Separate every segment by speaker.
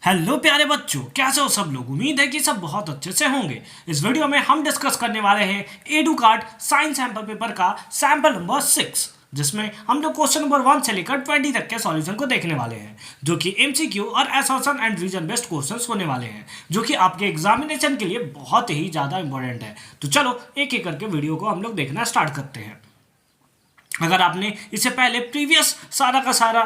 Speaker 1: Hello प्यारे बच्चों, कैसे हो सब लोग। उम्मीद है कि सब बहुत अच्छे से होंगे। इस वीडियो में हम डिस्कस करने वाले हैं edu card science sample paper का सैंपल नंबर 6, जिसमें हम लोग क्वेश्चन नंबर 1 से लेकर 20 तक के सॉल्यूशन को देखने वाले हैं, जो कि एमसीक्यू और assertion and reason based questions होने वाले हैं, जो कि आपके एग्जामिनेशन के लिए बहुत ही ज़्यादा इंपॉर्टेंट है। तो चलो एक एक करके वीडियो को हम लोग देखना स्टार्ट करते हैं। अगर आपने इससे पहले प्रीवियस सारा का सारा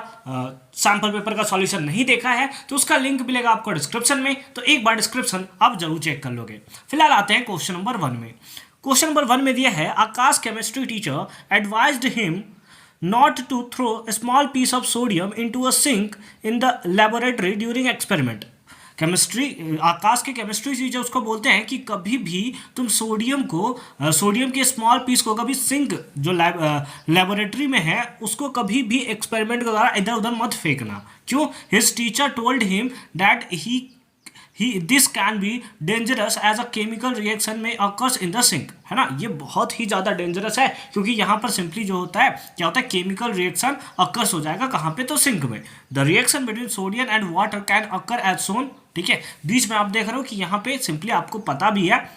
Speaker 1: सैम्पल पेपर का सॉल्यूशन नहीं देखा है तो उसका लिंक मिलेगा आपको डिस्क्रिप्शन में, तो एक बार डिस्क्रिप्शन आप जरूर चेक कर लोगे। फिलहाल आते हैं क्वेश्चन नंबर 1 में। क्वेश्चन नंबर 1 में दिया है, Akash chemistry teacher advised him not to throw a small piece of sodium into a sink in the laboratory during experiment। Chemistry Akash के केमिस्ट्री टीचर उसको बोलते हैं कि कभी भी तुम सोडियम के स्मॉल पीस को कभी सिंक जो लेबोरेटरी में है उसको कभी भी एक्सपेरिमेंट के द्वारा इधर उधर मत फेंकना। क्यों? His teacher told him that this can be dangerous as a chemical reaction में अकर्स इन द सिंक, है ना। ये बहुत ही ज़्यादा डेंजरस है क्योंकि यहाँ पर सिंपली जो होता है क्या होता है, केमिकल रिएक्शन अकर्स हो जाएगा कहाँ पे, तो सिंक में। The reaction between sodium and water can occur as सोन, ठीक है। बीच में आप देख रहे हो कि यहाँ पे सिंपली आपको पता भी है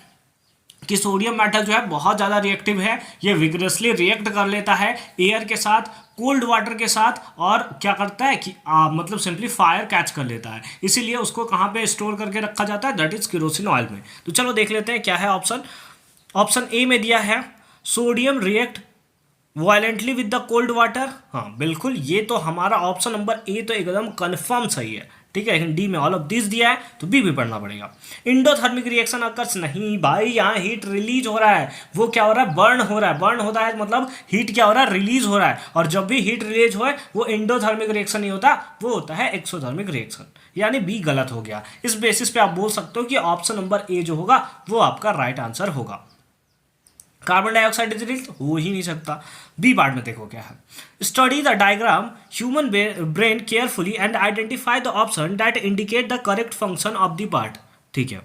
Speaker 1: कि सोडियम मेटल जो है बहुत ज़्यादा रिएक्टिव है, ये विग्रसली रिएक्ट कर लेता है एयर के साथ, कोल्ड वाटर के साथ, और क्या करता है कि मतलब सिंपली फायर कैच कर लेता है। इसीलिए उसको कहाँ पे स्टोर करके रखा जाता है, दैट इज केरोसिन ऑयल में। तो चलो देख लेते हैं क्या है ऑप्शन। ऑप्शन ए में दिया है sodium react violently with the cold water. हाँ बिल्कुल, ये तो हमारा ऑप्शन नंबर ए तो एकदम कन्फर्म सही है, ठीक है। लेकिन डी में ऑल ऑफ दिस दिया है तो बी भी पढ़ना पड़ेगा। इंडोथर्मिक रिएक्शन अकर्स, नहीं भाई, यहाँ हीट रिलीज हो रहा है। वो क्या हो रहा है, बर्न हो रहा है। बर्न होता है मतलब हीट क्या हो रहा है, रिलीज हो रहा है। और जब भी हीट रिलीज हो वो इंडोथर्मिक रिएक्शन नहीं होता, वो होता है एक्सोथर्मिक रिएक्शन। यानी बी गलत हो गया। इस बेसिस पे आप बोल सकते हो कि ऑप्शन नंबर ए जो होगा वो आपका राइट आंसर होगा। कार्बन डाइऑक्साइड इज रिलीज हो ही नहीं सकता। बी पार्ट में देखो क्या है, study the diagram human brain carefully and identify the option that indicate the correct function of the part, ठीक है।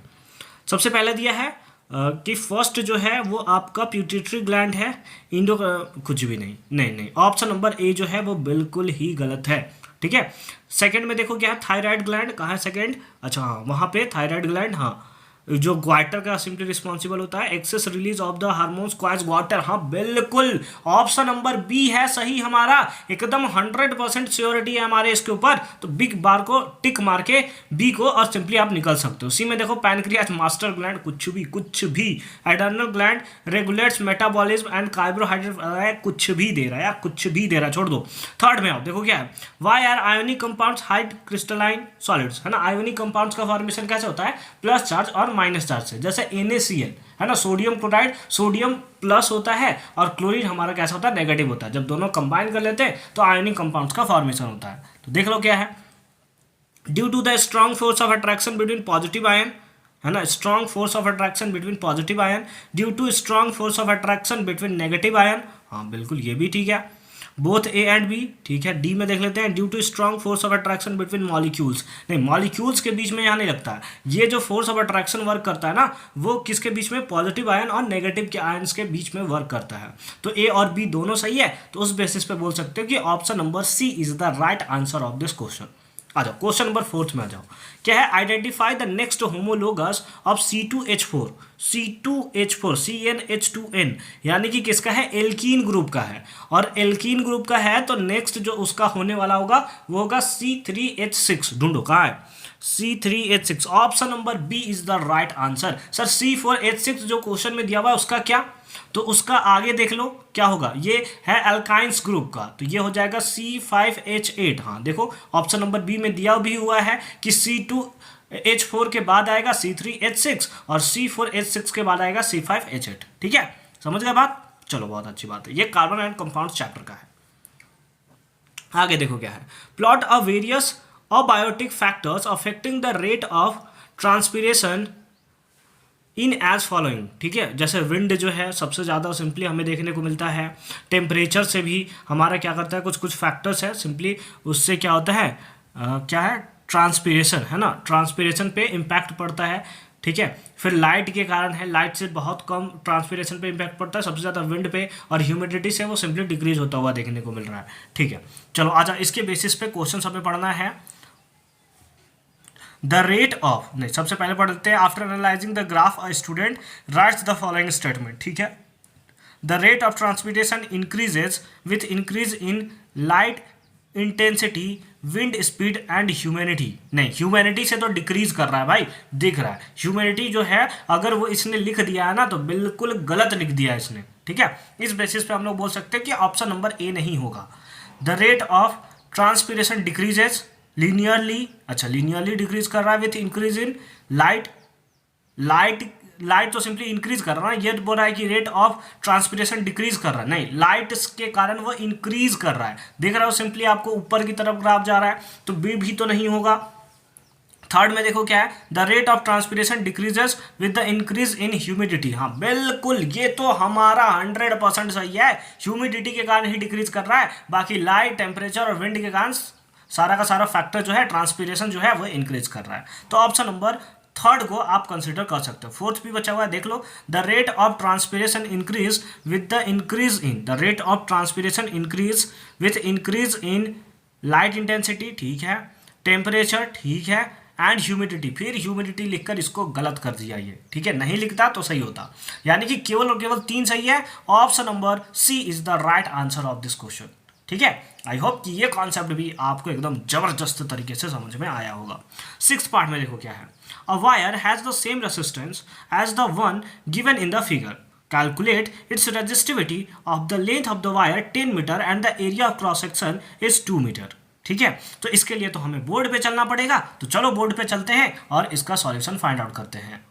Speaker 1: सबसे पहले दिया है कि फर्स्ट जो है वो आपका प्यूटिटरी ग्लैंड है, कुछ भी नहीं, नहीं नहीं, ऑप्शन नंबर ए जो है वो बिल्कुल ही गलत है, ठीक है। सेकंड में देखो क्या है, थायराइड ग्लैंड कहाँ है सेकंड, अच्छा हाँ वहाँ पे थायराइड ग्लैंड, हाँ जो ग्वाटर का सिंपली रिस्पॉन्सिबल होता है excess release of the hormones causes goitre, हाँ बिल्कुल ऑप्शन नंबर बी है सही हमारा। एकदम 100% श्योरिटी है हमारे इसके ऊपर। तो बिग बार को टिक मार के बी को और सिंपली आप निकल सकते हो। सी में देखो पैनक्रियास मास्टर ग्लैंड, कुछ भी। Adrenal gland regulates metabolism and carbohydrate, कुछ भी दे रहा है यार, कुछ भी दे रहा है, छोड़ दो। थर्ड में आओ, देखो क्या है, why are ionic compounds hard crystalline solids, है ना। आयोनिक कंपाउंड्स का फॉर्मेशन कैसे होता है, प्लस चार्ज और माइनस चार्ज से। जैसे NaCl है ना, सोडियम क्लोराइड, सोडियम प्लस होता है और क्लोरीन हमारा कैसा होता है, नेगेटिव होता है। जब दोनों कंबाइन कर लेते हैं तो आयोनिक कंपाउंड्स का फॉर्मेशन होता है। तो देख लो क्या है, due to the strong force of attraction between positive ion, है ना, strong force of attraction between positive ion, due to strong force of attraction between negative ion, हाँ बिल्कुल ये भी ठीक है। बोथ ए एंड बी, ठीक है। डी में देख लेते हैं, due to strong force of attraction between molecules, नहीं मॉलिक्यूल्स के बीच में यहाँ नहीं लगता है। ये जो फोर्स ऑफ अट्रैक्शन वर्क करता है ना, वो किसके बीच में, पॉजिटिव आयन और नेगेटिव के आयन्स के बीच में वर्क करता है। तो ए और बी दोनों सही है, तो उस बेसिस पे बोल सकते हो कि option number C is the right answer of this question. आ जाओ क्वेश्चन नंबर 4 में आ जाओ। क्या है, identify the next homologous of C2H4, C2H4 CnH2n, यानी कि किसका है, एल्कीन ग्रुप का है। और एल्कीन ग्रुप का है तो नेक्स्ट जो उसका होने वाला होगा वो होगा C3H6। ढूंढो कहाँ है, C3H6। Option number B is the right answer. Sir C4H6 जो क्वेश्चन में दिया हुआ है उसका क्या, तो उसका आगे देख लो क्या होगा, ये है अल्काइंस ग्रुप का, तो ये हो जाएगा C5H8। हाँ देखो ऑप्शन नंबर बी में दिया भी हुआ है कि C2H4 के बाद आएगा C3H6 और C4H6 के बाद आएगा C5H8, ठीक है। समझ गए बात, चलो बहुत अच्छी बात है। ये कार्बन एंड कंपाउंड्स चैप्टर का है। आगे देखो क्या है, plot of various abiotic factors affecting the rate of transpiration in as following, ठीक है। जैसे विंड जो है सबसे ज़्यादा सिंपली हमें देखने को मिलता है, टेम्परेचर से भी हमारा क्या करता है, कुछ फैक्टर्स है सिंपली, उससे क्या होता है, क्या है, ट्रांसपिरेशन, है ना, ट्रांसपिरेशन पे इम्पैक्ट पड़ता है, ठीक है। फिर लाइट के कारण है, लाइट से बहुत कम ट्रांसपिरेशन पे इम्पैक्ट पड़ता है, सबसे ज़्यादा विंड पे, और ह्यूमिडिटी से वो सिंपली डिक्रीज होता हुआ देखने को मिल रहा है, ठीक है। चलो आजा इसके बेसिस पे क्वेश्चन हमें पढ़ना है। द रेट ऑफ, नहीं सबसे पहले पढ़ लेते हैं, after analysing the graph a student rights the following statement, ठीक है। The rate of transmutation increases with increase in light intensity, wind speed and humidity. नहीं, ह्यूमिडिटी से तो डिक्रीज कर रहा है भाई, दिख रहा है। ह्यूमिडिटी जो है अगर वो इसने लिख दिया है ना तो बिल्कुल गलत लिख दिया है इसने, ठीक है। इस बेसिस पे हम लोग बोल सकते हैं कि ऑप्शन नंबर ए नहीं होगा। The rate of transpiration decreases linearly, अच्छा लीनियरली डिक्रीज कर रहा है with increase in light, light तो सिंपली इंक्रीज कर रहा है, ये बोल रहा है कि रेट ऑफ ट्रांसपिरेशन डिक्रीज कर रहा है, नहीं लाइट के कारण वो इंक्रीज कर रहा है, देख रहा हो सिंपली आपको ऊपर की तरफ ग्राफ जा रहा है, तो बी भी तो नहीं होगा। थर्ड में देखो क्या है, the rate of transpiration decreases with the increase in humidity. हाँ बिल्कुल, ये तो हमारा 100% सही है, ह्यूमिडिटी के कारण ही डिक्रीज कर रहा है, बाकी लाइट, टेम्परेचर और विंड के कारण सारा का सारा फैक्टर जो है ट्रांसपिरेशन जो है वो इंक्रीज कर रहा है। तो ऑप्शन नंबर थर्ड को आप कंसिडर कर सकते हो। फोर्थ भी बचा हुआ है, देख लो, the rate of transpiration increase with the increase in, the rate of transpiration increase with increase in light intensity, ठीक है, टेम्परेचर, ठीक है, एंड ह्यूमिडिटी। फिर ह्यूमिडिटी लिखकर इसको गलत कर दिया ये, ठीक है, नहीं लिखता तो सही होता, यानी कि केवल और केवल 3 सही है। Option number C is the right answer of this question, ठीक है। आई होप कि ये कॉन्सेप्ट भी आपको एकदम जबरदस्त तरीके से समझ में आया होगा। 6th पार्ट में देखो क्या है, a wire has the same resistance as the one given in the figure, calculate its resistivity of the length of the wire 10 metre and the area of cross section is 2 metre, ठीक है। तो इसके लिए तो हमें board पे चलना पड़ेगा, तो चलो बोर्ड पे चलते हैं और इसका सॉल्यूशन फाइंड आउट करते हैं।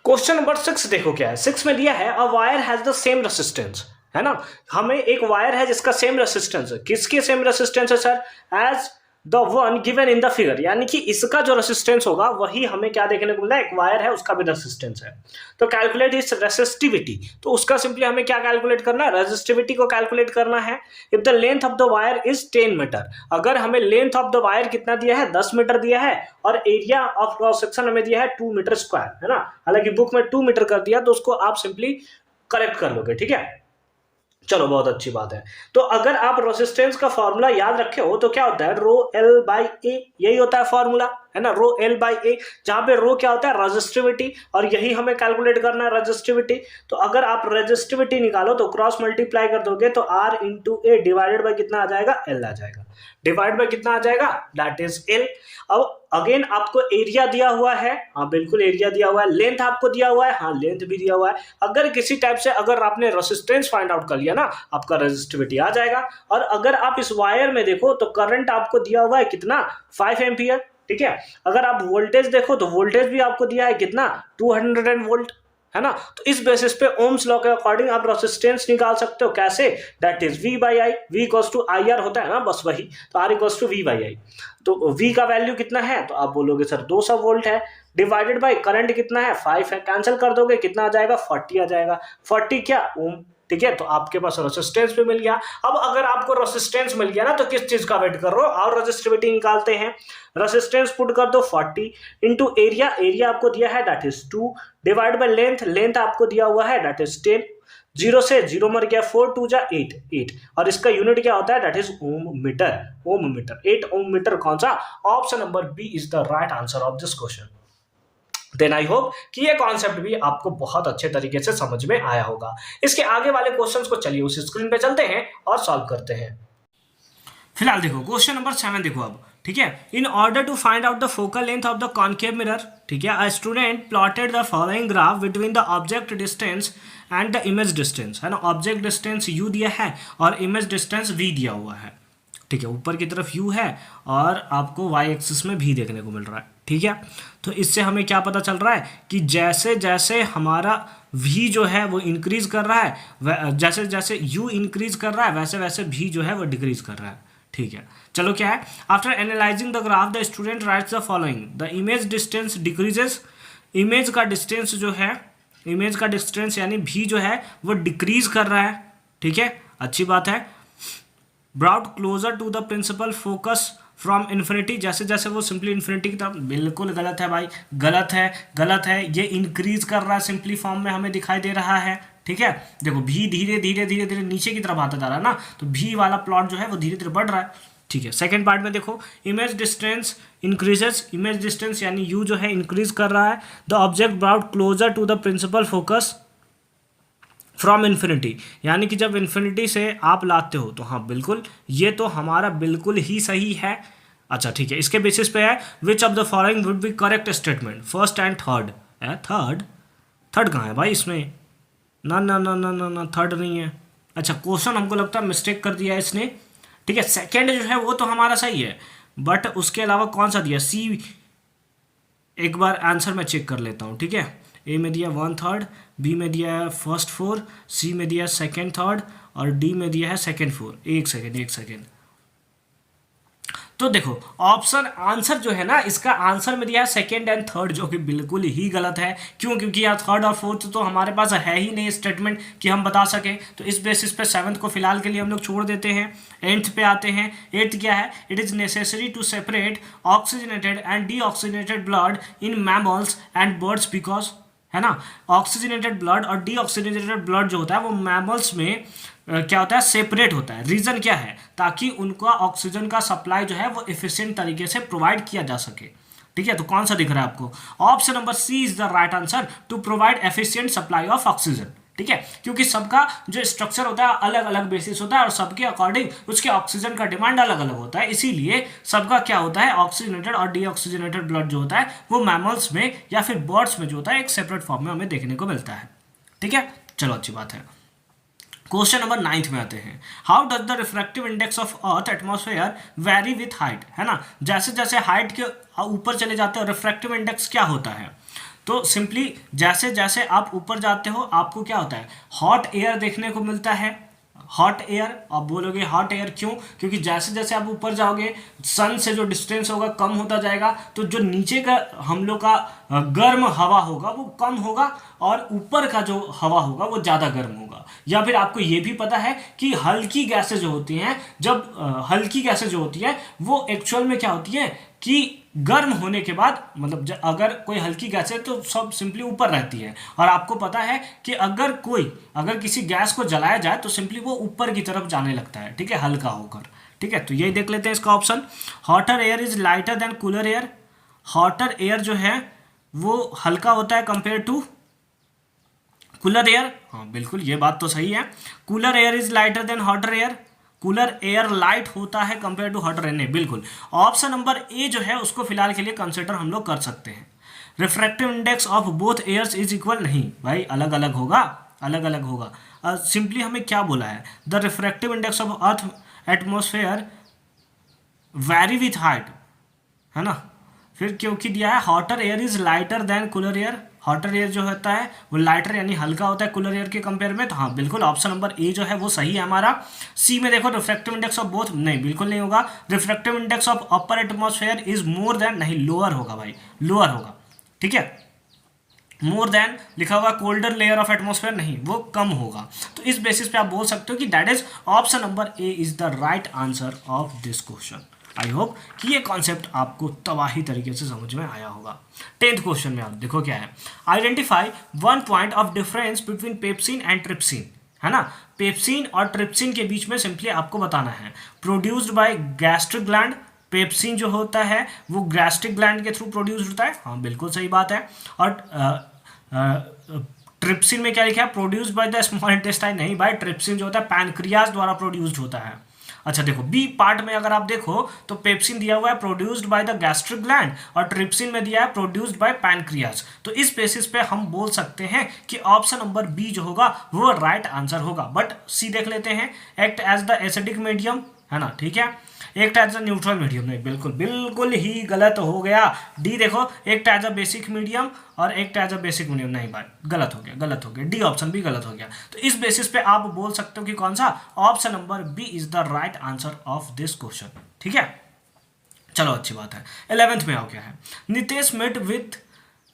Speaker 1: क्वेश्चन नंबर 6 देखो क्या है, 6 में दिया है, a wire has the same resistance, है ना, हमें एक वायर है जिसका सेम रेसिस्टेंस है। किसके सेम रेसिस्टेंस है sir? As the one given in the figure, यानी कि इसका जो रेसिस्टेंस होगा वही हमें क्या देखने को मिला है, एक वायर है उसका भी रेसिस्टेंस है। तो कैलकुलेट इस रेसिस्टिविटी, तो उसका सिंपली हमें क्या कैलकुलेट करना है, रेसिस्टिविटी को कैलकुलेट करना है। If the length of the wire is 10 metre, अगर हमें लेंथ ऑफ द वायर कितना दिया है, 10 मीटर दिया है, और एरिया ऑफ क्रॉस सेक्शन हमें दिया है 2 मीटर स्क्वायर, है ना। हालांकि बुक में 2 मीटर कर दिया, तो उसको आप सिंपली करेक्ट कर लोगे, ठीक है। चलो बहुत अच्छी बात है। तो अगर आप रेजिस्टेंस का फॉर्मूला याद रखे हो तो क्या होता है, रो एल बाई ए, यही होता है फॉर्मूला, है ना, रो एल बाई ए, जहां पे रो क्या होता है, रेजिस्टिविटी, और यही हमें कैलकुलेट करना है रेजिस्टिविटी। तो अगर आप रेजिस्टिविटी निकालो तो क्रॉस मल्टीप्लाई कर दोगे तो R into A divided by कितना आ जाएगा, एल आ जाएगा, डिवाइड बाई कितना आ जाएगा, दैट इज एल। अब अगेन आपको एरिया दिया हुआ है, हाँ बिल्कुल एरिया दिया हुआ है, लेंथ आपको दिया हुआ है, हाँ लेंथ भी दिया हुआ है। अगर किसी टाइप से अगर आपने रेजिस्टेंस फाइंड आउट कर लिया ना, आपका रेजिस्टिविटी आ जाएगा। और अगर आप इस वायर में देखो तो करंट आपको दिया हुआ है कितना, 5 एम्पियर, ठीक है। अगर आप वोल्टेज देखो तो वोल्टेज भी आपको दिया है कितना, 200 वोल्ट, है ना। तो इस बेसिस पे ओम्स लॉ के अकॉर्डिंग आप रेजिस्टेंस निकाल सकते हो, कैसे, that is V by I, V equals to IR होता है ना, बस वही, तो R equals to V by I. तो V का वैल्यू कितना है, तो आप बोलोगे सर 200 वोल्ट है, डिवाइडेड बाई करंट कितना है, 5 है, कैंसिल कर दोगे कितना आ जाएगा, 40 आ जाएगा, 40 क्या ओम, ठीक है। तो आपके पास रेजिस्टेंस भी मिल गया। अब अगर आपको रेजिस्टेंस मिल गया ना तो किस चीज का वेट कर रहे हो, और रेजिस्टिविटी निकालते हैं। रेजिस्टेंस पुट कर दो 40 इंटू एरिया, एरिया आपको दिया है that is 2, divide by length, length आपको दिया हुआ है दैट इज 10, 0 से 0 मर गया, 4 2 जा 8, 8, और इसका यूनिट क्या होता है, that is ohm metre, ohm metre, 8 ohm metre. कौन सा, option number B is the right answer of this question. Then I hope कि ये कॉन्सेप्ट भी आपको बहुत अच्छे तरीके से समझ में आया होगा। इसके आगे वाले क्वेश्चंस को चलिए उस स्क्रीन पे चलते हैं और सॉल्व करते हैं। फिलहाल देखो क्वेश्चन नंबर 7 देखो अब, ठीक है। In order to find out the focal length of the concave mirror, ठीक है, a student plotted the following graph between the object distance and the image distance, है ना। ऑब्जेक्ट डिस्टेंस u दिया है और इमेज डिस्टेंस v दिया हुआ है, ठीक है। ऊपर की तरफ u है और आपको y एक्सिस में v देखने को मिल रहा है, ठीक है। तो इससे हमें क्या पता चल रहा है कि जैसे जैसे हमारा v जो है वो इंक्रीज कर रहा है, जैसे जैसे u इंक्रीज कर रहा है वैसे वैसे v जो है वो डिक्रीज कर रहा है, ठीक है। चलो क्या है, after analysing the graph the student rights the following, the image distance decreases, image का डिस्टेंस जो है, इमेज का डिस्टेंस यानी v जो है वो डिक्रीज कर रहा है, ठीक है, अच्छी बात है। Brought closer to the principal focus from infinity, जैसे जैसे वो सिंपली इन्फिनिटी की तरफ, बिल्कुल गलत है भाई, गलत है, गलत है, ये इंक्रीज कर रहा है सिंपली फॉर्म में हमें दिखाई दे रहा है, ठीक है। देखो भी धीरे धीरे धीरे धीरे नीचे की तरफ आता जा रहा है ना, तो भी वाला प्लॉट जो है वो धीरे धीरे बढ़ रहा है, ठीक है, सेकेंड पार्ट में देखो, image distance increases, image distance यानी यू जो है इंक्रीज कर रहा है, the object brought closer to the principal focus from infinity, यानी कि जब इन्फिनिटी से आप लाते हो तो हाँ बिल्कुल, ये तो हमारा बिल्कुल ही सही है। अच्छा ठीक है, इसके बेसिस पे है which of the following would be correct statement, first and third है। थर्ड कहाँ है भाई इसमें, ना ना ना ना ना ना थर्ड नहीं है। अच्छा क्वेश्चन हमको लगता है मिस्टेक कर दिया है इसने। ठीक है, सेकेंड जो है वो तो हमारा सही है, बट उसके अलावा कौन सा दिया, सी, एक बार आंसर मैं चेक कर लेता हूँ। ठीक है, ए में दिया 1/3, बी में दिया है फर्स्ट 4, सी में दिया है सेकेंड 3rd और डी में दिया है सेकेंड 4। एक सेकेंड, तो देखो ऑप्शन आंसर जो है ना, इसका आंसर में दिया है सेकेंड एंड थर्ड, जो कि बिल्कुल ही गलत है। क्यों? क्योंकि यार थर्ड और फोर्थ तो हमारे पास है ही नहीं स्टेटमेंट कि हम बता सकें, तो इस बेसिस पे सेवन्थ को फिलहाल के लिए हम लोग छोड़ देते हैं। एट्थ पे आते हैं। एट्थ क्या है, it is necessary to separate oxygenated and deoxygenated blood in mammals and birds because, है ना, ऑक्सीजनेटेड ब्लड और डीऑक्सीजनेटेड ब्लड जो होता है वो मैमल्स में क्या होता है, सेपरेट होता है। रीजन क्या है, ताकि उनका ऑक्सीजन का सप्लाई जो है वो एफिशिएंट तरीके से प्रोवाइड किया जा सके। ठीक है, तो कौन सा दिख रहा है आपको, option number C is the right answer, to provide efficient supply of oxygen. ठीक है, क्योंकि सबका जो स्ट्रक्चर होता है अलग अलग बेसिस होता है और सबके अकॉर्डिंग उसके ऑक्सीजन का डिमांड अलग अलग होता है, इसीलिए सबका क्या होता है, ऑक्सीजनेटेड और डीऑक्सीजनेटेड ब्लड जो होता है वो मैमल्स में या फिर बर्ड्स में जो होता है एक सेपरेट फॉर्म में हमें देखने को मिलता है। ठीक है, चलो अच्छी बात है। क्वेश्चन नंबर 9 में आते हैं, how does the refractive index of earth atmosphere very with height, है ना, जैसे जैसे हाइट के ऊपर चले जाते हैं रिफ्रैक्टिव इंडेक्स क्या होता है, तो सिंपली जैसे जैसे आप ऊपर जाते हो आपको क्या होता है, हॉट एयर देखने को मिलता है। हॉट एयर, आप बोलोगे हॉट एयर क्यों, क्योंकि जैसे जैसे आप ऊपर जाओगे सन से जो डिस्टेंस होगा कम होता जाएगा, तो जो नीचे का हम लोग का गर्म हवा होगा वो कम होगा और ऊपर का जो हवा होगा वो ज़्यादा गर्म होगा। या फिर आपको ये भी पता है कि हल्की गैसें जो होती हैं, जब हल्की गैसें जो होती है वो एक्चुअल में क्या होती है कि गर्म होने के बाद, मतलब अगर कोई हल्की गैस है तो सब सिंपली ऊपर रहती है, और आपको पता है कि अगर किसी गैस को जलाया जाए तो सिंपली वो ऊपर की तरफ जाने लगता है। ठीक है, हल्का होकर। ठीक है, तो यही देख लेते हैं इसका option, hotter air is lighter than cooler air. Hotter air जो है वो हल्का होता है कंपेयर टू कूलर एयर। हाँ बिल्कुल, ये बात तो सही है। Cooler air is lighter then hotter air, cooler air light होता है कंपेयर टू हॉटर एयर। नहीं, बिल्कुल ऑप्शन नंबर ए जो है उसको फिलहाल के लिए कंसिडर हम लोग कर सकते हैं। Refractive index of both airs is equal, नहीं भाई, अलग अलग होगा, अलग अलग होगा। सिंपली हमें क्या बोला है, the refractive index of earth atmosphere vary with height, है ना, फिर क्योंकि दिया है hotter air is lighter than cooler air, hotter air जो होता है वो लाइटर यानी हल्का होता है कूलर एयर के कंपेयर में, तो हाँ बिल्कुल ऑप्शन नंबर ए जो है वो सही है हमारा। सी में देखो रिफ्रैक्टिव इंडेक्स ऑफ बोथ, नहीं बिल्कुल नहीं होगा। Refractive index of upper atmosphere is more than, नहीं लोअर होगा भाई, लोअर होगा। ठीक है, मोर देन लिखा हुआ कोल्डर लेयर ऑफ एटमॉस्फेयर, नहीं वो कम होगा। तो इस बेसिस पे आप बोल सकते हो कि that is option number A is the right answer of this question. I hope कि ये कॉन्सेप्ट आपको तबाही तरीके से समझ में आया होगा। 10th क्वेश्चन में आप देखो क्या है, identify one point of difference between pepsin and trypsin, है ना, पेप्सिन और ट्रिप्सिन के बीच में सिंपली आपको बताना है। Produced by gastric gland, pepsin जो होता है वो गैस्ट्रिक ग्लैंड के थ्रू प्रोड्यूस होता है, हाँ बिल्कुल सही बात है। और ट्रिप्सिन में क्या लिखा है, produced by the small intestine, नहीं भाई, ट्रिप्सिन जो होता है पैनक्रियाज द्वारा प्रोड्यूस्ड होता है। अच्छा देखो बी पार्ट में अगर आप देखो तो पेप्सिन दिया हुआ है produced by the gastric gland और ट्रिप्सिन में दिया है प्रोड्यूस्ड बाय पैनक्रियाज। तो इस बेसिस पे हम बोल सकते हैं कि ऑप्शन नंबर बी जो होगा वो राइट आंसर होगा। बट सी देख लेते हैं, act as the acidic medium, है ना, ठीक है, एक एज अ न्यूट्रल मीडियम, नहीं बिल्कुल बिल्कुल ही गलत हो गया। डी देखो, एक एज अ बेसिक मीडियम और एक एज अ बेसिक मीडियम, नहीं भाई गलत हो गया, गलत हो गया, डी ऑप्शन भी गलत हो गया। तो इस बेसिस पे आप बोल सकते हो कि कौन सा, option number B is the right answer of this question. ठीक है, चलो अच्छी बात है। 11th में आओ क्या है, Nitesh met with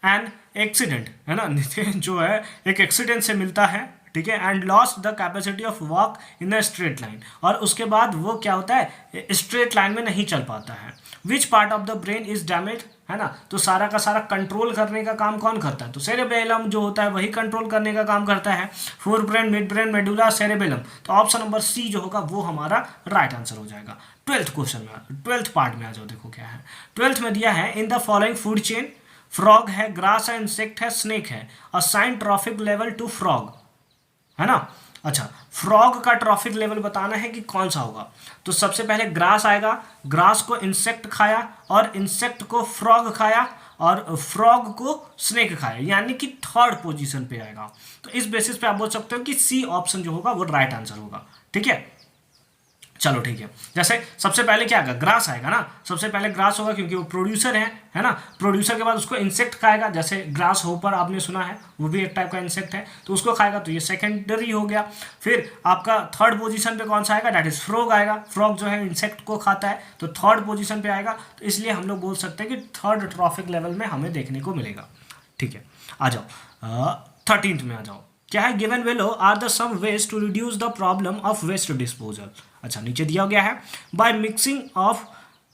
Speaker 1: an accident, है ना, नितेश जो है एक एक्सीडेंट से मिलता है। ठीक है, and lost the capacity of walk in a straight line, और उसके बाद वो क्या होता है, स्ट्रेट लाइन में नहीं चल पाता है। Which part of the brain is damage, है ना, तो सारा का सारा कंट्रोल करने का काम कौन करता है, तो सेरेबेलम जो होता है वही कंट्रोल करने का काम करता है। Fore brain, mid brain, medulla, cerebellum, तो ऑप्शन नंबर सी जो होगा वो हमारा राइट आंसर हो जाएगा। 12th क्वेश्चन में, 12th पार्ट में आ जाओ, देखो क्या है। 12th में दिया है in the following food chain, frog है, ग्रास है, इंसेक्ट है, स्नेक है, assign trophic level to frog, है ना। अच्छा, फ्रॉग का ट्रॉफिक लेवल बताना है कि कौन सा होगा, तो सबसे पहले ग्रास आएगा, ग्रास को इंसेक्ट खाया और इंसेक्ट को फ्रॉग खाया और फ्रॉग को स्नेक खाया, यानी कि थर्ड पोजीशन पे आएगा। तो इस बेसिस पे आप बोल सकते हो कि सी ऑप्शन जो होगा वो राइट आंसर होगा। ठीक है, चलो ठीक है। जैसे सबसे पहले क्या आएगा, ग्रास आएगा ना, सबसे पहले ग्रास होगा क्योंकि वो प्रोड्यूसर है ना। प्रोड्यूसर के बाद उसको इंसेक्ट खाएगा, जैसे ग्रास होपर आपने सुना है, वो भी एक टाइप का इंसेक्ट है, तो उसको खाएगा, तो ये सेकेंडरी हो गया। फिर आपका थर्ड पोजीशन पे कौन सा आएगा, दैट इज फ्रॉग आएगा। फ्रॉग जो है इंसेक्ट को खाता है, तो थर्ड पोजीशन पे आएगा, तो इसलिए हम लोग बोल सकते हैं कि थर्ड ट्रॉफिक लेवल में हमें देखने को मिलेगा। ठीक है, आ जाओ 13th में आ जाओ। क्या है, given below are the some ways to reduce the problem of waste disposal. अच्छा, नीचे दिया गया है by mixing of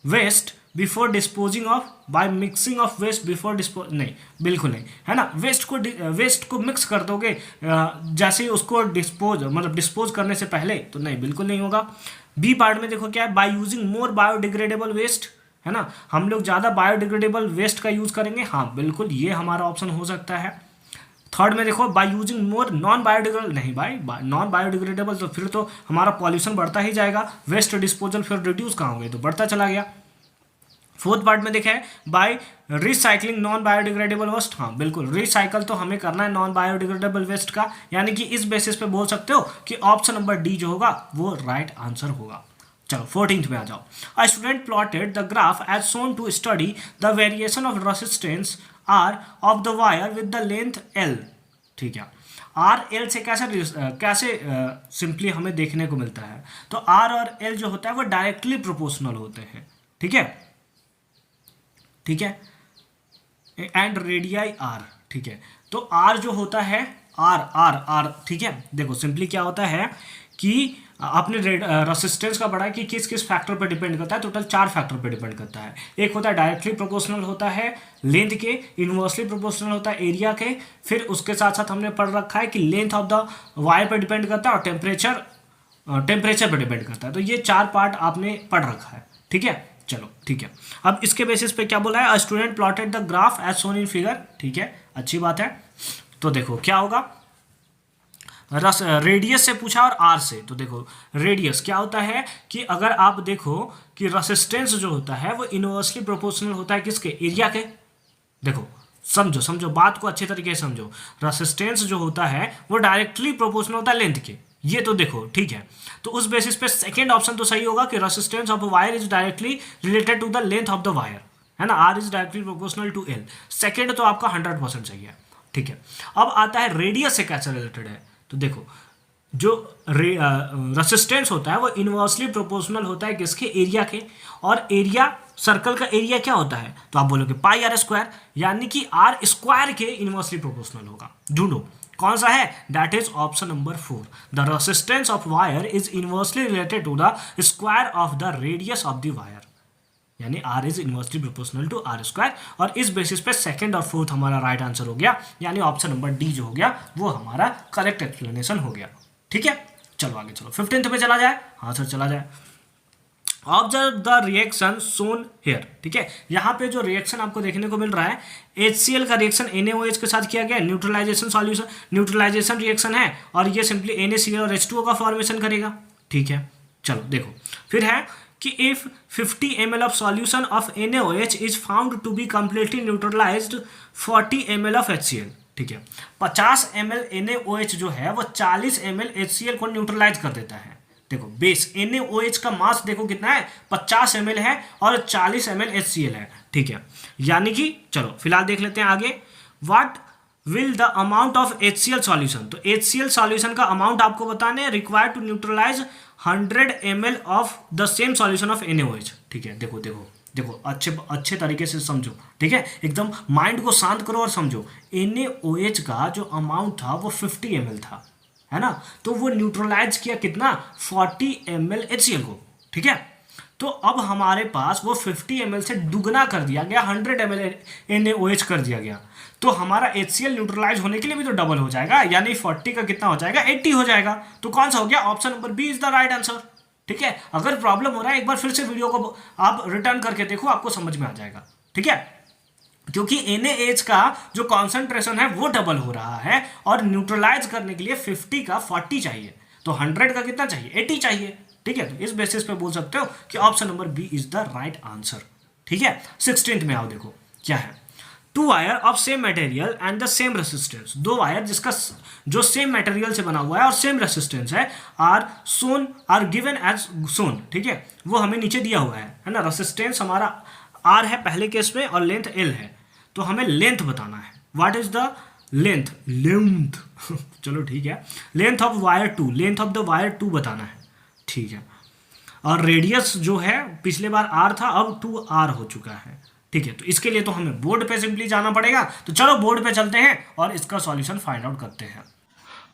Speaker 1: waste before disposing of, by mixing of waste before dispose, नहीं बिल्कुल नहीं, है ना। वेस्ट को मिक्स कर दोगे जैसे ही उसको डिस्पोज करने से पहले, तो नहीं, बिल्कुल नहीं होगा। बी पार्ट में देखो क्या है, by using more biodegradable waste, है ना, हम लोग ज़्यादा बायोडिग्रेडेबल वेस्ट का यूज़ करेंगे, हाँ बिल्कुल ये हमारा ऑप्शन हो सकता है। थर्ड में देखो bye using more non biodegradable, नहीं भाई, नॉन बायोडिग्रेडेबल तो फिर तो हमारा पॉल्यूशन बढ़ता ही जाएगा, वेस्ट डिस्पोजल फिर रिड्यूस कहाँ होंगे, तो बढ़ता चला गया। फोर्थ पार्ट में देखा है by recycling non biodegradable waste, हाँ बिल्कुल, रिसाइकल तो हमें करना है नॉन बायोडिग्रेडेबल वेस्ट का, यानी कि इस बेसिस पे बोल सकते हो कि ऑप्शन नंबर डी जो होगा वो राइट आंसर होगा। चलो 14th में आ जाओ। A student plotted the graph as shown to study the variation of resistance R of the wire with the length L. ठीक है, आर एल से कैसे सिंपली हमें देखने को मिलता है, तो आर और एल जो होता है वो डायरेक्टली प्रोपोर्शनल होते हैं। ठीक है, ठीक है, एंड रेडियाई आर। ठीक है, तो आर जो होता है आर, ठीक है, देखो सिंपली क्या होता है कि आपने रेसिस्टेंस का पढ़ा है कि किस किस फैक्टर पर डिपेंड करता है, टोटल 4 फैक्टर पर डिपेंड करता है। एक होता है डायरेक्टली प्रोपोर्शनल होता है लेंथ के, इनवर्सली प्रोपोर्शनल होता है एरिया के, फिर उसके साथ साथ हमने पढ़ रखा है कि लेंथ ऑफ द वायर पर डिपेंड करता है और टेम्परेचर पर डिपेंड करता है। तो ये 4 पार्ट आपने पढ़ रखा है। ठीक है, चलो ठीक है। अब इसके बेसिस पे क्या बोला है, a student plotted the graph as shown in figure. ठीक है, अच्छी बात है। तो देखो क्या होगा, रेडियस से पूछा और आर से, तो देखो रेडियस क्या होता है कि अगर आप देखो कि रेसिस्टेंस जो होता है वो इनवर्सली प्रोपोर्शनल होता है किसके, एरिया के। देखो समझो बात को अच्छे तरीके से समझो, रेसिस्टेंस जो होता है वो डायरेक्टली प्रोपोर्शनल होता है लेंथ के, ये तो देखो ठीक है। तो उस बेसिस पे सेकेंड ऑप्शन तो सही होगा कि resistance of wire is directly related to the length of the wire, है ना, R is directly proportional to L. Second तो आपका 100% सही है। ठीक है, अब आता है रेडियस से कैसे रिलेटेड है, तो देखो जो रेसिस्टेंस होता है वो इनवर्सली प्रोपोर्शनल होता है किसके, एरिया के, और एरिया सर्कल का एरिया क्या होता है, तो आप बोलोगे पाई आर स्क्वायर, यानी कि आर स्क्वायर के इनवर्सली प्रोपोर्शनल होगा। ढूंढो कौन सा है, that is option number 4। The resistance of wire is inversely related to the square of the radius of the wire, यानी R is inversely proportional to R square, और इस basis पे सेकंड और फोर्थ हमारा राइट आंसर हो गया, यानी option number D जो हो गया वो हमारा करेक्ट एक्सप्लेनेशन हो गया। ठीक है, चलो आगे चलो 15th पे चला जाए। हाँ सर चला जाए। Observe the reaction shown here. ठीक है, यहाँ पे जो रिएक्शन आपको देखने को मिल रहा है, HCl का रिएक्शन NaOH के साथ किया गया, न्यूट्रलाइजेशन सॉल्यूशन, न्यूट्रलाइजेशन रिएक्शन है, और ये सिंपली NaCl और H2O का फॉर्मेशन करेगा। ठीक है, चलो देखो फिर है कि if 50 ml of solution of NaOH is found to be completely neutralised 40 ml of HCl। ठीक है, 50 ml NaOH जो है वो 40 ml HCl को न्यूट्रलाइज कर देता है। देखो बेस NaOH का मास देखो कितना है, 50 ml है और 40 ml HCl है। ठीक है, यानी कि चलो फिलहाल देख लेते हैं आगे, what will the amount of HCl solution, तो HCl सॉल्यूशन का अमाउंट आपको बताने required to neutralise 100 ml of the same solution of NaOH। ठीक है, देखो देखो देखो अच्छे तरीके से समझो। ठीक है, एकदम माइंड को शांत करो और समझो। NaOH का जो अमाउंट था वो 50 ml था, है ना, तो वो न्यूट्रलाइज किया कितना 40 ml HCl को, ठीक है। तो अब हमारे पास वो 50 ml से दुगना कर दिया गया, 100 ml NaOH कर दिया गया, तो हमारा HCl न्यूट्रलाइज होने के लिए भी तो डबल हो जाएगा, यानी 40 का कितना हो जाएगा 80 हो जाएगा। तो कौन सा हो गया, option number B is the right answer, ठीक है। अगर प्रॉब्लम हो रहा है एक बार फिर से वीडियो को आप रिटर्न करके देखो, आपको समझ में आ जाएगा, ठीक है। क्योंकि NaH का जो कॉन्सेंट्रेशन है वो डबल हो रहा है और न्यूट्रलाइज करने के लिए 50 का 40 चाहिए, तो 100 का कितना चाहिए 80 चाहिए, ठीक है। तो इस बेसिस पे बोल सकते हो कि option number B is the right answer, ठीक है। 16th में आओ, देखो क्या है, 2 wire of same material and the same resistance, 2 wire जिसका जो सेम मटेरियल से बना हुआ है और सेम रेसिस्टेंस है, आर गिवन एज सोन, ठीक है, वो हमें नीचे दिया हुआ है ना। रेसिस्टेंस हमारा आर है पहले केस में और लेंथ एल है, तो हमें लेंथ बताना है। व्हाट इज द लेंथ चलो ठीक है, length of wire 2, length of the wire 2 बताना है, ठीक है। और रेडियस जो है पिछले बार आर था, अब 2r हो चुका है, ठीक है। तो इसके लिए तो हमें बोर्ड पे सिंपली जाना पड़ेगा, तो चलो बोर्ड पे चलते हैं और इसका सॉल्यूशन फाइंड आउट करते हैं।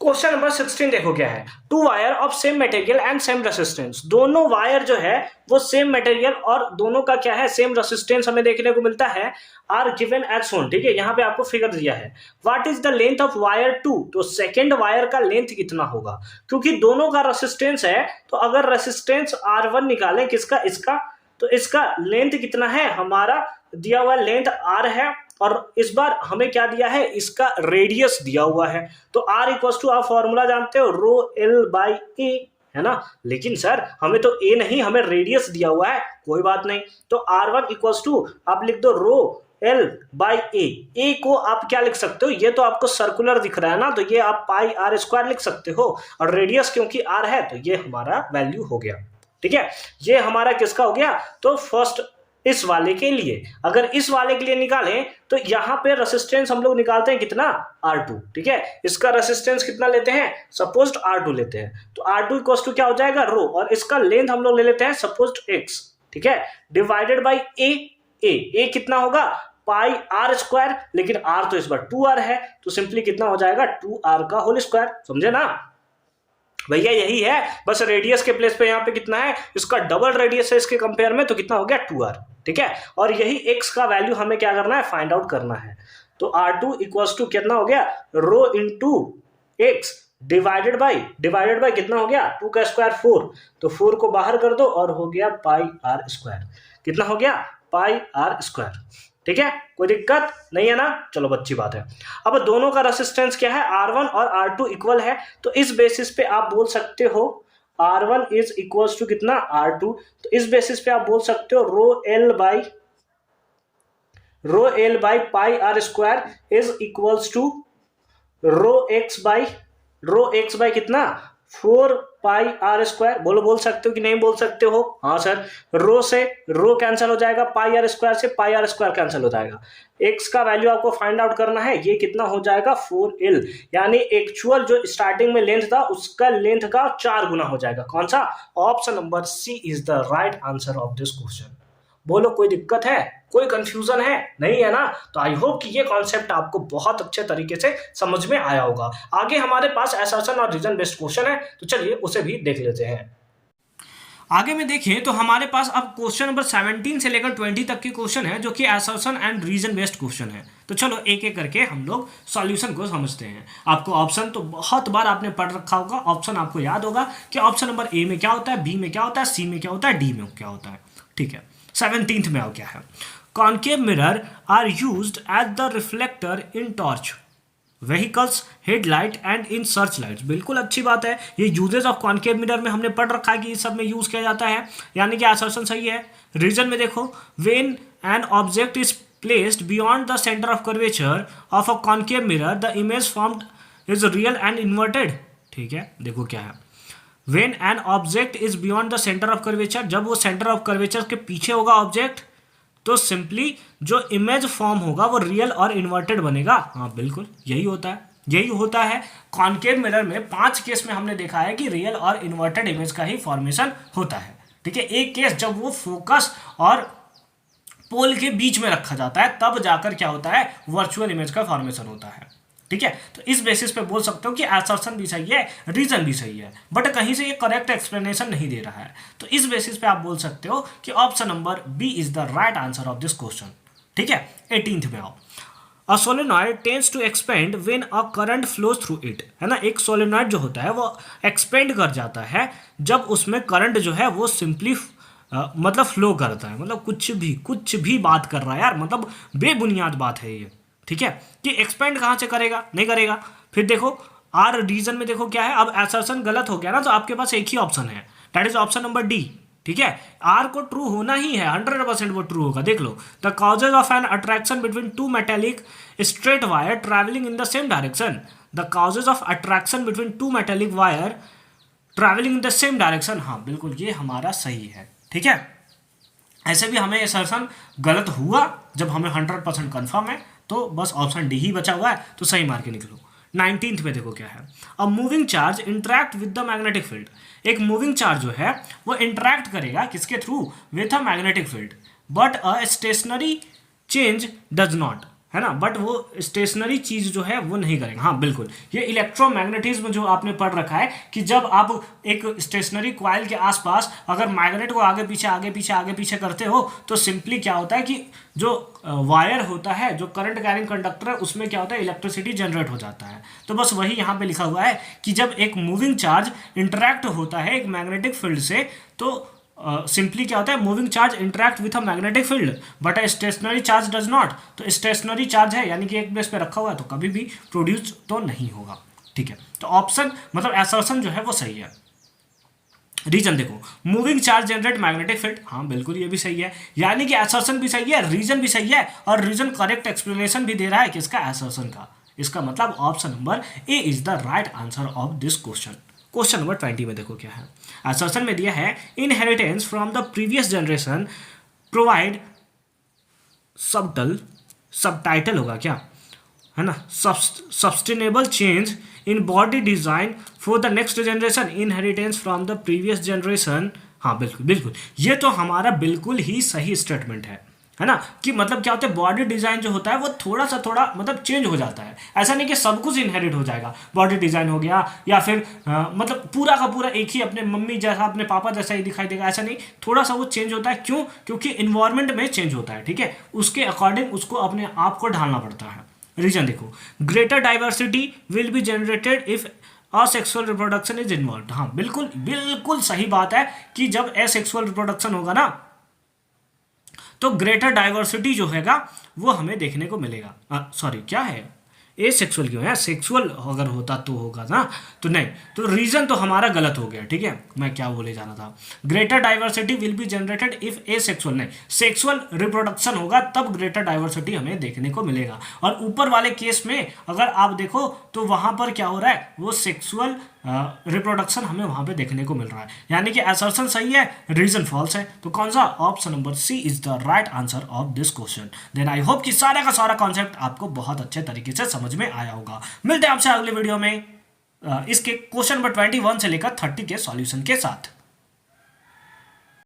Speaker 1: क्वेश्चन नंबर 16 देखो क्या है, 2 wire of same material and same resistance, दोनों वायर जो है वो सेम मटेरियल और दोनों का क्या है सेम रेसिस्टेंस हमें देखने को मिलता है, आर गिवन एज सोन, ठीक है। यहाँ पे आपको फिगर दिया है। What is the length of wire 2, तो सेकंड वायर का लेंथ कितना होगा, क्योंकि दोनों का रेसिस्टेंस है, तो अगर रेसिस्टेंस R1 निकालें किसका, इसका, तो इसका लेंथ कितना है, हमारा दिया हुआ लेंथ R है और इस बार हमें क्या दिया है, इसका रेडियस दिया हुआ है। तो R इक्वल टू, आप फॉर्मूला जानते हो, रो एल बाई ए, है ना। लेकिन सर हमें तो ए नहीं, हमें रेडियस दिया हुआ है, कोई बात नहीं। तो R1 इक्वल टू आप लिख दो रो एल बाई ए को आप क्या लिख सकते हो, ये तो आपको सर्कुलर दिख रहा है ना, तो ये आप पाई आर स्क्वायर लिख सकते हो, और रेडियस क्योंकि R है तो ये हमारा वैल्यू हो गया, ठीक है। ये हमारा किसका हो गया, तो फर्स्ट इस वाले के लिए। अगर इस वाले के लिए निकालें तो यहां पे रेसिस्टेंस हम लोग निकालते हैं कितना, R2, ठीक है। इसका रेसिस्टेंस कितना लेते हैं, सपोज R2 लेते हैं, तो R2 इक्वल टू क्या हो जाएगा रो, और इसका लेंथ हम लोग ले लेते हैं सपोज x, ठीक है, डिवाइडेड बाई ए कितना होगा पाई आर स्क्वायर, लेकिन R तो इस बार 2r है, तो सिंपली कितना हो जाएगा 2r का होल स्क्वायर, समझे ना भैया, यही है। बस रेडियस के प्लेस पे यहाँ पे कितना है, इसका डबल रेडियस है इसके कंपेयर में, तो कितना हो गया 2r, ठीक है। और यही x का वैल्यू हमें क्या करना है, फाइंड आउट करना है। तो R2 इक्वल्स टू कितना हो गया, rho into x divided by कितना हो गया 2 का स्क्वायर 4, तो 4 को बाहर कर दो और हो गया पाई आर स्क्वायर, कितना हो गया पाई आर स्क्वायर, ठीक है। कोई दिक्कत नहीं है ना, चलो अच्छी बात है। अब दोनों का रेसिस्टेंस क्या है, R1 और R2 इक्वल है, तो इस बेसिस पे आप बोल सकते हो R1 इज इक्वल्स टू कितना R2, तो इस बेसिस पे आप बोल सकते हो rho L by pi R square is equals to rho x by कितना 4 पाई आर स्क्वायर, बोल सकते हो कि नहीं बोल सकते हो, हाँ सर। रो से रो कैंसिल हो जाएगा, पाई आर स्क्वायर से पाई आर स्क्वायर कैंसिल हो जाएगा। एक्स का वैल्यू आपको फाइंड आउट करना है, ये कितना हो जाएगा 4l, यानी एक्चुअल जो स्टार्टिंग में लेंथ था उसका लेंथ का 4 गुना हो जाएगा। कौन सा, option number C is the right answer of this question. बोलो कोई दिक्कत है, कोई कंफ्यूजन है, नहीं है ना। तो आई होप कि ये कॉन्सेप्ट आपको बहुत अच्छे तरीके से समझ में आया होगा। आगे हमारे पास असर्शन और रीजन बेस्ड क्वेश्चन है, तो चलिए उसे भी देख लेते हैं। आगे में देखें तो हमारे पास अब क्वेश्चन नंबर 17 से लेकर 20 तक के क्वेश्चन है, जो कि assertion and reason based question है। तो चलो एक एक करके हम लोग सॉल्यूशन को समझते हैं। आपको ऑप्शन तो बहुत बार आपने पढ़ रखा होगा, ऑप्शन आपको याद होगा कि ऑप्शन नंबर ए में क्या होता है, बी में क्या होता है, सी में क्या होता है, डी में क्या होता है, ठीक है। 17th में आओ क्या है, concave mirror are used as the reflector in torch vehicles headlight and in search lights. बिल्कुल अच्छी बात है, ये यूजेस ऑफ कॉन्केव मिरर में हमने पढ़ रखा है कि इस सब में यूज किया जाता है, यानी कि असर्शन सही है। रीजन में देखो, when an object is placed beyond the centre of curvature of a concave mirror the image formed is real and inverted, ठीक है। देखो क्या है, when an object is beyond the centre of curvature, जब वो centre of curvature के पीछे होगा ऑब्जेक्ट, तो सिंपली जो इमेज फॉर्म होगा वो रियल और इन्वर्टेड बनेगा। हाँ बिल्कुल यही होता है। कॉन्केव मिरर में 5 केस में हमने देखा है कि रियल और इन्वर्टेड इमेज का ही फॉर्मेशन होता है, ठीक है। एक केस जब वो फोकस और पोल के बीच में रखा जाता है, तब जाकर क्या होता है वर्चुअल इमेज का फॉर्मेशन होता है, ठीक है। तो इस बेसिस पे बोल सकते हो कि असर्शन भी सही है, रीजन भी सही है, बट कहीं से ये करेक्ट एक्सप्लेनेशन नहीं दे रहा है। तो इस बेसिस पे आप बोल सकते हो कि option number B is the right answer of this question. ठीक है। 18th में आओ। A solenoid tends to expand when a current flows through it, है ना। एक सोलेनॉइड जो होता है वो एक्सपेंड कर जाता है जब उसमें करंट जो है वो सिंपली मतलब फ्लो करता है। मतलब कुछ भी बात कर रहा है यार, मतलब बेबुनियाद बात है ये। ठीक है, कि एक्सपेंड कहाँ से करेगा, नहीं करेगा। फिर देखो आर रीजन में देखो क्या है, अब असर्शन गलत हो गया ना, तो आपके पास एक ही ऑप्शन है, that is option number D. ठीक है, आर को ट्रू होना ही है, 100% वो ट्रू होगा। देख लो, the causes of an attraction between two metallic straight wire travelling in the same direction, the causes of attraction between two metallic wire travelling in the same direction. हाँ बिल्कुल, ये हमारा सही है। ठीक है, ऐसे भी हमें असर्शन गलत हुआ जब हमें 100% कन्फर्म है, तो बस ऑप्शन डी ही बचा हुआ है, तो सही मार के निकलो। 19th में देखो क्या है, a moving charge interact with the magnetic field. एक मूविंग चार्ज जो है वो इंटरैक्ट करेगा किसके through, with a magnetic field, but a stationary change does not, है ना। बट वो स्टेशनरी चीज जो है वो नहीं करेगा। हाँ बिल्कुल, ये इलेक्ट्रोमैग्नेटिज्म जो आपने पढ़ रखा है कि जब आप एक स्टेशनरी कॉइल के आसपास अगर मैग्नेट को आगे पीछे करते हो, तो सिंपली क्या होता है कि जो वायर होता है, जो करंट कैरिंग कंडक्टर है, उसमें क्या होता है, इलेक्ट्रिसिटी जनरेट हो जाता है। तो बस वही यहाँ पे लिखा हुआ है कि जब एक मूविंग चार्ज इंटरैक्ट होता है एक मैग्नेटिक फील्ड से, तो सिंपली क्या होता है, moving charge interact with a magnetic field but a stationary charge does not. तो स्टेशनरी चार्ज है यानी कि एक बेस पे रखा हुआ है, तो कभी भी प्रोड्यूस तो नहीं होगा। ठीक है, तो ऑप्शन मतलब असर्शन जो है वो सही है। रीजन देखो, moving charge generate magnetic field, हाँ बिल्कुल ये भी सही है, यानी कि असर्शन भी सही है, रीजन भी सही है, और रीजन करेक्ट एक्सप्लेनेशन भी दे रहा है किसका, असर्शन का। इसका मतलब option number A is the right answer of this question. Question number 20 में देखो क्या है, असर्शन में दिया है inheritance from the previous generation provide subtitle होगा क्या, है ना, sustainable change in body design for the next generation, inheritance from the previous generation. हाँ बिल्कुल, ये तो हमारा बिल्कुल ही सही स्टेटमेंट है ना। कि मतलब क्या होता है, बॉडी डिजाइन जो होता है वो थोड़ा मतलब चेंज हो जाता है। ऐसा नहीं कि सब कुछ इनहेरिट हो जाएगा, बॉडी डिजाइन हो गया या फिर मतलब पूरा का पूरा एक ही अपने मम्मी जैसा अपने पापा जैसा ही दिखाई देगा, ऐसा नहीं, थोड़ा सा वो चेंज होता है। क्यों, क्योंकि इन्वायरमेंट में चेंज होता है। ठीक है, उसके अकॉर्डिंग उसको अपने आप को ढालना पड़ता है। रीजन देखो, greater diversity will be generated if asexual reproduction is involve. हाँ बिल्कुल सही बात है कि जब असेक्सुअल रिप्रोडक्शन होगा ना, तो ग्रेटर डाइवर्सिटी जो हैगा वो हमें देखने को मिलेगा। सॉरी क्या है, ए सेक्सुअल क्यों है, सेक्सुअल अगर होता तो होगा ना, तो नहीं, तो रीजन तो हमारा गलत हो गया। ठीक है, मैं क्या बोले जा रहा था, greater diversity will be generated if A sexual, नहीं, सेक्सुअल रिप्रोडक्शन होगा तब ग्रेटर डाइवर्सिटी हमें देखने को मिलेगा। और ऊपर वाले केस में अगर आप देखो तो वहां पर क्या हो रहा है, वो सेक्सुअल रिप्रोडक्शन हमें वहां पे देखने को मिल रहा है, यानी कि असर्शन सही है, रीजन फॉल्स है। तो कौन सा, option number C is the right answer of this question. Then I hope कि सारा का सारा कॉन्सेप्ट आपको बहुत अच्छे तरीके से समझ में आया होगा। मिलते हैं आपसे अगले वीडियो में इसके क्वेश्चन नंबर 21 से लेकर 30 के सॉल्यूशन के साथ।